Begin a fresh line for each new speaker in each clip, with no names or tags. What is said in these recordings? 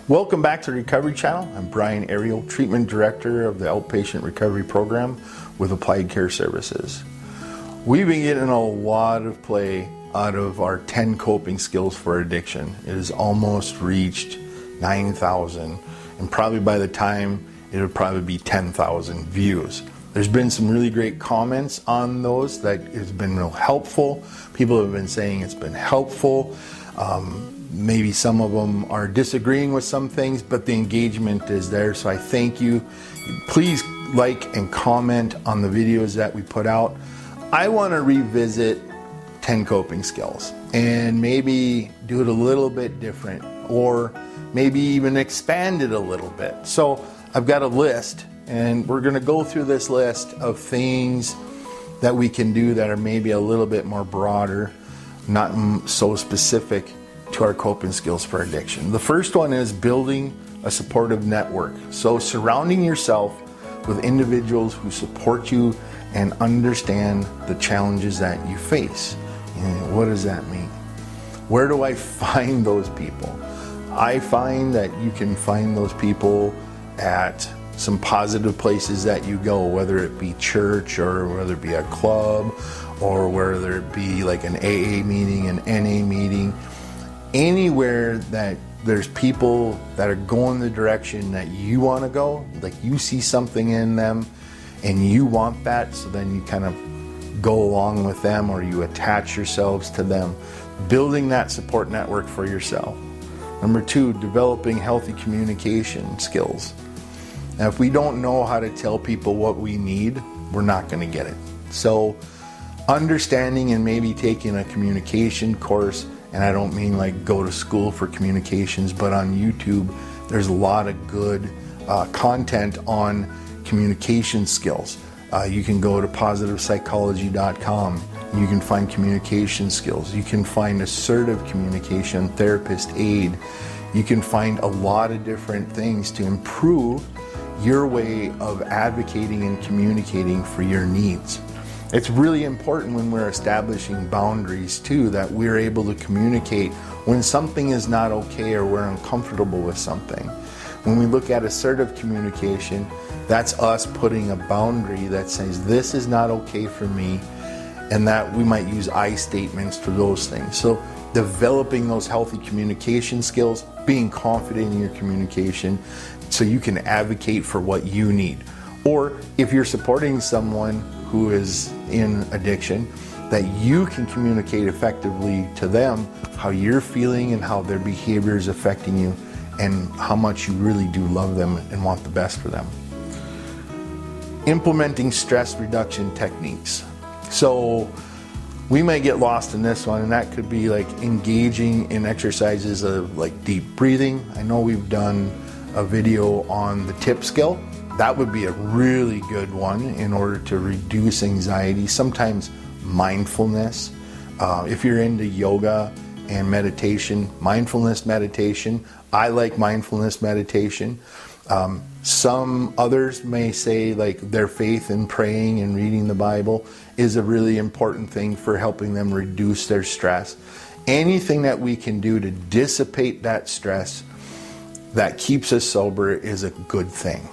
Welcome back to the Recovery Channel. I'm Brian Ariel, Treatment Director of the Outpatient Recovery Program with Applied Care Services. We've been getting a lot of play out of our 10 coping skills for addiction. It has almost reached 9,000, and probably by the time it'll probably be 10,000 views. There's been some really great comments on those that has been real helpful. People have been saying it's been helpful. Maybe some of them are disagreeing with some things, but the engagement is there, so I thank you. Please like and comment on the videos that we put out. I want to revisit 10 coping skills and maybe do it a little bit different, or maybe even expand it a little bit. So I've got a list, and we're going to go through this list of things that we can do that are maybe a little bit more broader, not so specific to our coping skills for addiction. The first one is building a supportive network. So surrounding yourself with individuals who support you and understand the challenges that you face. And what does that mean? Where do I find those people? I find that you can find those people at some positive places that you go, whether it be church or whether it be a club or whether it be like an AA meeting, an NA meeting. Anywhere that there's people that are going the direction that you want to go, like you see something in them and you want that, so then you kind of go along with them or you attach yourselves to them. Building that support network for yourself. Number two, developing healthy communication skills. Now, if we don't know how to tell people what we need, we're not going to get it. So understanding and maybe taking a communication course, and I don't mean like go to school for communications, but on YouTube, there's a lot of good content on communication skills. You can go to positivepsychology.com. You can find communication skills. You can find assertive communication, therapist aid. You can find a lot of different things to improve your way of advocating and communicating for your needs. It's really important when we're establishing boundaries too, that we're able to communicate when something is not okay or we're uncomfortable with something. When we look at assertive communication, that's us putting a boundary that says this is not okay for me, and that we might use I statements for those things. So developing those healthy communication skills, being confident in your communication so you can advocate for what you need. Or if you're supporting someone who is in addiction, that you can communicate effectively to them how you're feeling and how their behavior is affecting you and how much you really do love them and want the best for them. Implementing stress reduction techniques. So we might get lost in this one, and that could be like engaging in exercises of like deep breathing. I know we've done a video on the TIP skill. That would be a really good one in order to reduce anxiety. Sometimes mindfulness. If you're into yoga and meditation, mindfulness meditation. I like mindfulness meditation. Some others may say like their faith in praying and reading the Bible is a really important thing for helping them reduce their stress. Anything that we can do to dissipate that stress that keeps us sober is a good thing.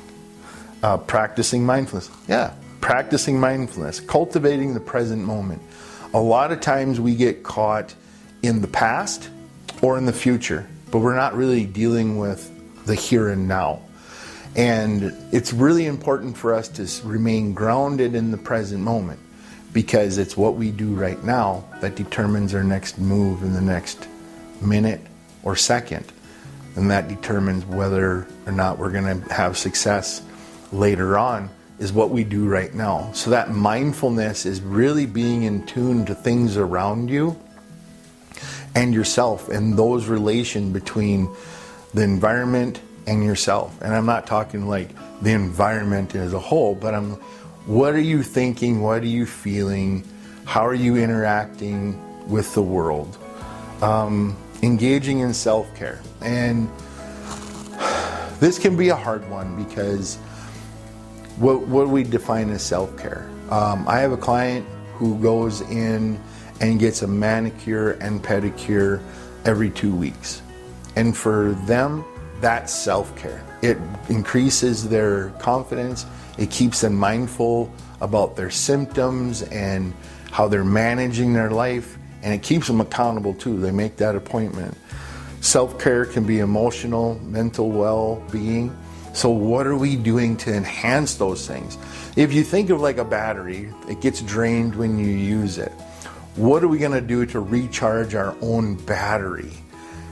Practicing mindfulness. Yeah, practicing mindfulness. Cultivating the present moment. A lot of times we get caught in the past or in the future, but we're not really dealing with the here and now. And it's really important for us to remain grounded in the present moment, because it's what we do right now that determines our next move in the next minute or second. And that determines whether or not we're going to have success later on, is what we do right now. So that mindfulness is really being in tune to things around you and yourself, and those relations between the environment and yourself. And I'm not talking like the environment as a whole, but what are you thinking? What are you feeling? How are you interacting with the world? Engaging in self-care. And this can be a hard one, because what do we define as self-care? I have a client who goes in and gets a manicure and pedicure every 2 weeks. And for them, that's self-care. It increases their confidence. It keeps them mindful about their symptoms and how they're managing their life, and it keeps them accountable too. They make that appointment. Self-care can be emotional, mental well-being. So what are we doing to enhance those things? If you think of like a battery, it gets drained when you use it. What are we going to do to recharge our own battery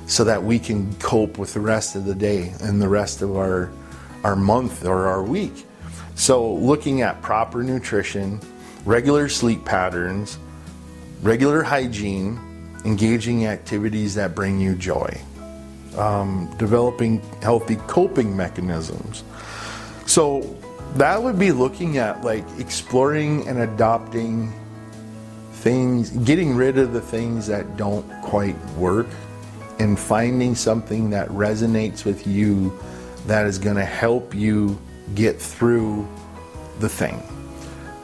so that we can cope with the rest of the day and the rest of our month or our week? So looking at proper nutrition, regular sleep patterns, regular hygiene, engaging activities that bring you joy, developing healthy coping mechanisms. So that would be looking at like exploring and adopting things, getting rid of the things that don't quite work and finding something that resonates with you that is going to help you get through the thing.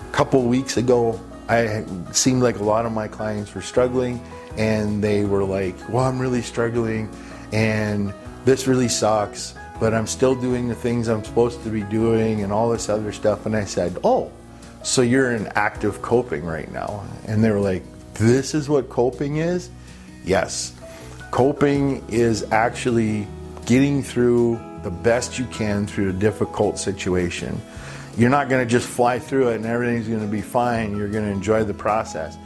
A couple weeks ago, it seemed like a lot of my clients were struggling, and they were like, well, I'm really struggling and this really sucks, but I'm still doing the things I'm supposed to be doing and all this other stuff. And I said, oh, so you're in active coping right now? And they were like, this is what coping is? Yes. Coping is actually getting through the best you can through a difficult situation. You're not going to just fly through it and everything's going to be fine. You're going to enjoy the process.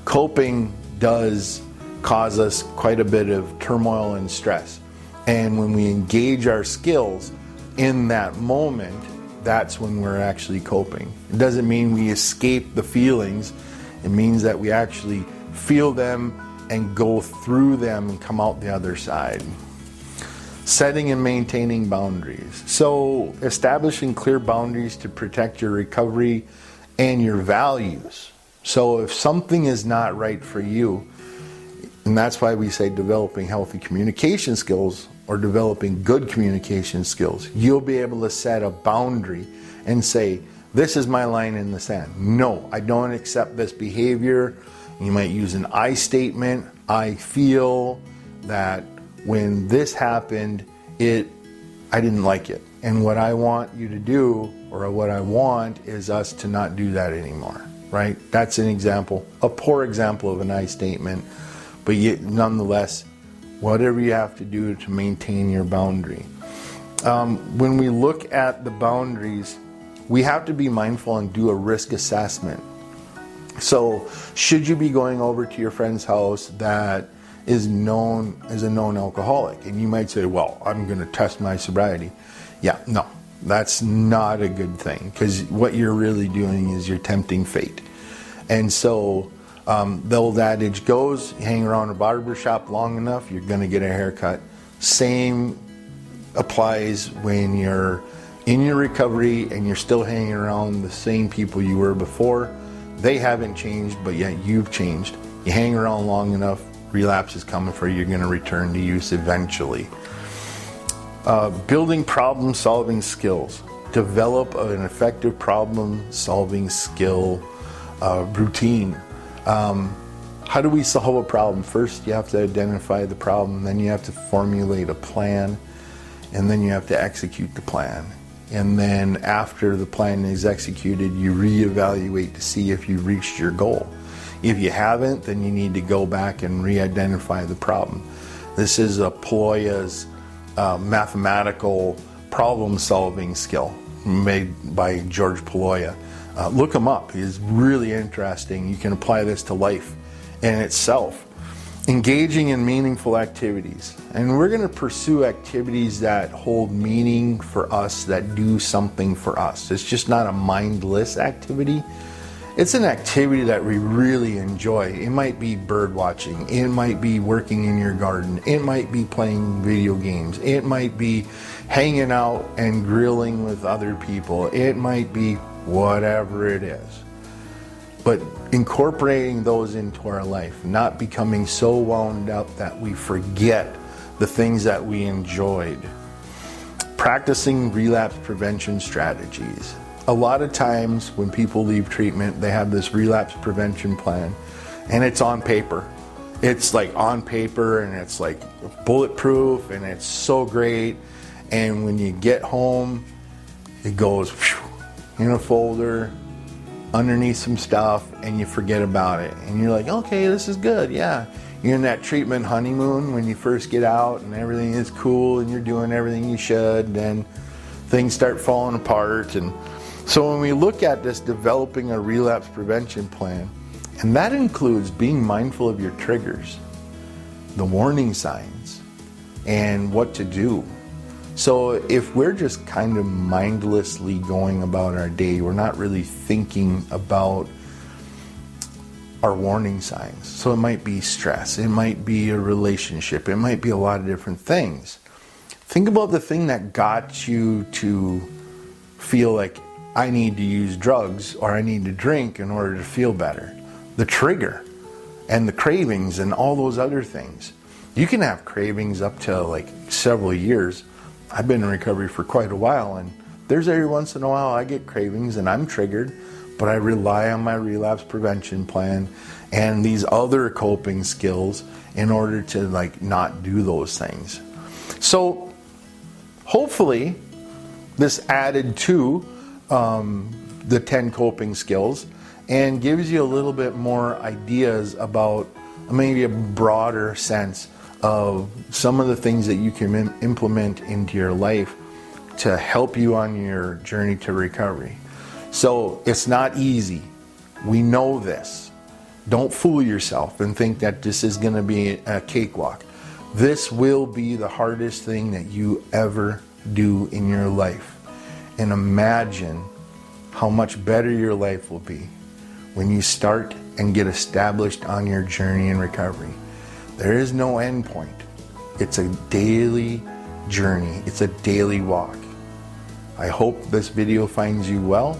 Coping does cause us quite a bit of turmoil and stress. And when we engage our skills in that moment, that's when we're actually coping. It doesn't mean we escape the feelings. It means that we actually feel them and go through them and come out the other side. Setting and maintaining boundaries. So establishing clear boundaries to protect your recovery and your values. So if something is not right for you, and that's why we say developing healthy communication skills or developing good communication skills, you'll be able to set a boundary and say, this is my line in the sand. No, I don't accept this behavior. You might use an I statement. I feel that when this happened, I didn't like it. And what I want you to do, or what I want, is us to not do that anymore, right? That's an example, a poor example of an I statement, but yet nonetheless, whatever you have to do to maintain your boundary. When we look at the boundaries, we have to be mindful and do a risk assessment. So should you be going over to your friend's house that is known as a known alcoholic? And you might say, well, I'm going to test my sobriety. Yeah, no, that's not a good thing, because what you're really doing is you're tempting fate. And so the old adage goes, you hang around a barber shop long enough, you're going to get a haircut. Same applies when you're in your recovery and you're still hanging around the same people you were before. They haven't changed, but yet you've changed. You hang around long enough, relapse is coming for you. You're going to return to use eventually. Building problem-solving skills. Develop an effective problem-solving skill routine. How do we solve a problem? First, you have to identify the problem, then you have to formulate a plan, and then you have to execute the plan. And then after the plan is executed, you reevaluate to see if you reached your goal. If you haven't, then you need to go back and re-identify the problem. This is a Paloya's mathematical problem-solving skill made by George Paloya. Look him up. He's really interesting. You can apply this to life in itself. Engaging in meaningful activities. And we're going to pursue activities that hold meaning for us, that do something for us. It's just not a mindless activity. It's an activity that we really enjoy. It might be bird watching. It might be working in your garden. It might be playing video games. It might be hanging out and grilling with other people. It might be whatever it is. But incorporating those into our life, not becoming so wound up that we forget the things that we enjoyed. Practicing relapse prevention strategies. A lot of times when people leave treatment, they have this relapse prevention plan, and it's on paper. it's like on paper and it's like bulletproof and it's so great. And when you get home, it goes in a folder underneath some stuff and you forget about it. And you're like, okay, this is good, yeah. You're in that treatment honeymoon when you first get out and everything is cool and you're doing everything you should, then things start falling apart. And so when we look at this, developing a relapse prevention plan, and that includes being mindful of your triggers, the warning signs, and what to do. So if we're just kind of mindlessly going about our day, we're not really thinking about our warning signs. So it might be stress, it might be a relationship, it might be a lot of different things. Think about the thing that got you to feel like I need to use drugs or I need to drink in order to feel better. The trigger and the cravings and all those other things. You can have cravings up to like several years. I've been in recovery for quite a while, and there's every once in a while I get cravings and I'm triggered, but I rely on my relapse prevention plan and these other coping skills in order to like not do those things. So hopefully this added to the 10 coping skills and gives you a little bit more ideas about maybe a broader sense of some of the things that you can implement into your life to help you on your journey to recovery. So it's not easy. We know this. Don't fool yourself and think that this is going to be a cakewalk. This will be the hardest thing that you ever do in your life. And imagine how much better your life will be when you start and get established on your journey in recovery. There is no end point. It's a daily journey. It's a daily walk. I hope this video finds you well.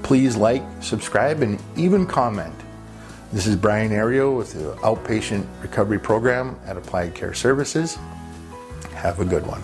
Please like, subscribe, and even comment. This is Brian Ario with the Outpatient Recovery Program at Applied Care Services. Have a good one.